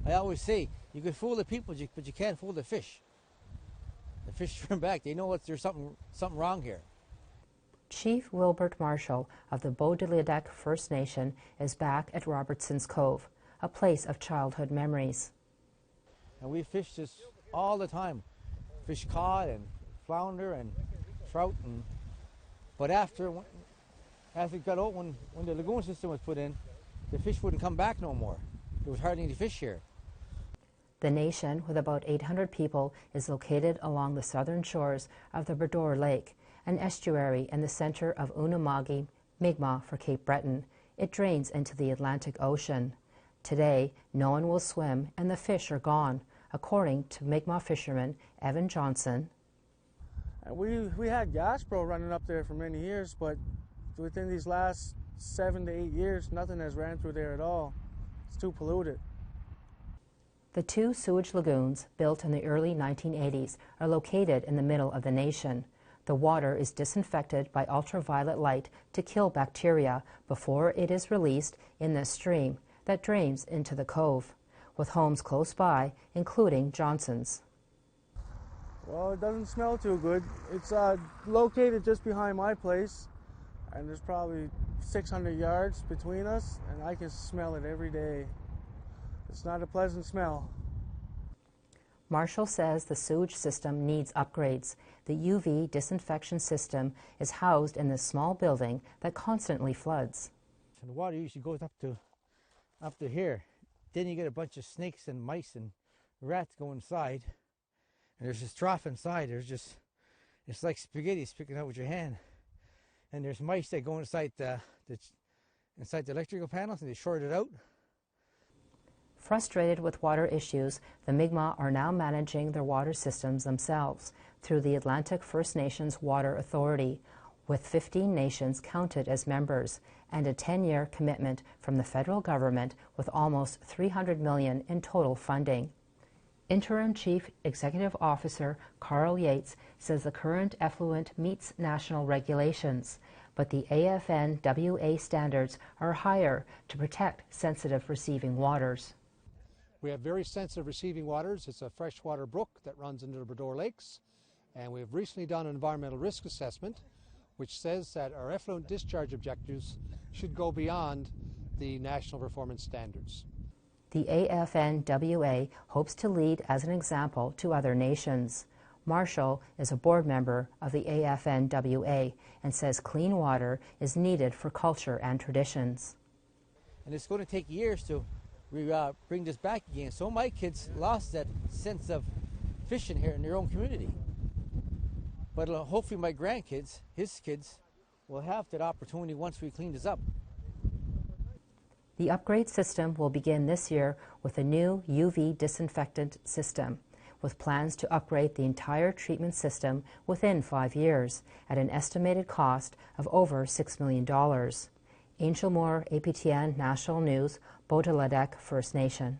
I always say, you can fool the people, but you can't fool the fish. The fish swim back. They know there's something wrong here. Chief Wilbert Marshall of the Potlotek First Nation is back at Robertson's Cove, a place of childhood memories. And we fish this all the time. Fish cod and flounder and trout. But after it got old, when the lagoon system was put in, the fish wouldn't come back no more. There was hardly any fish here. The nation, with about 800 people, is located along the southern shores of the Bredor Lake, an estuary in the center of Unama'ki, Mi'kmaq for Cape Breton. It drains into the Atlantic Ocean. Today, no one will swim and the fish are gone, according to Mi'kmaq fisherman Evan Johnson. We had gas pro running up there for many years, but within these last 7 to 8 years, nothing has ran through there at all. It's too polluted. The two sewage lagoons, built in the early 1980s, are located in the middle of the nation. The water is disinfected by ultraviolet light to kill bacteria before it is released in the stream that drains into the cove, with homes close by, including Johnson's. Well, it doesn't smell too good. It's located just behind my place, and there's probably 600 yards between us, and I can smell it every day. It's not a pleasant smell. Marshall says the sewage system needs upgrades. The UV disinfection system is housed in this small building that constantly floods. And the water usually goes up to here. Then you get a bunch of snakes and mice and rats go inside. And there's this trough inside. It's like spaghetti sticking out with your hand. And there's mice that go inside the electrical panels, and they short it out. Frustrated with water issues, the Mi'kmaq are now managing their water systems themselves through the Potlotek First Nation's Water Authority, with 15 nations counted as members, and a 10-year commitment from the federal government with almost $300 million in total funding. Interim Chief Executive Officer Carl Yates says the current effluent meets national regulations, but the AFNWA standards are higher to protect sensitive receiving waters. We have very sensitive receiving waters. It's a freshwater brook that runs into the Bredor Lakes, and we have recently done an environmental risk assessment which says that our effluent discharge objectives should go beyond the national performance standards. The AFNWA hopes to lead as an example to other nations. Marshall is a board member of the AFNWA and says clean water is needed for culture and traditions. And it's going to take years to bring this back again. So my kids lost that sense of fishing here in their own community. But hopefully my grandkids, his kids, will have that opportunity once we clean this up. The upgrade system will begin this year with a new UV disinfectant system, with plans to upgrade the entire treatment system within 5 years at an estimated cost of over $6 million. Angel Moore, APTN National News, Potlotek First Nation.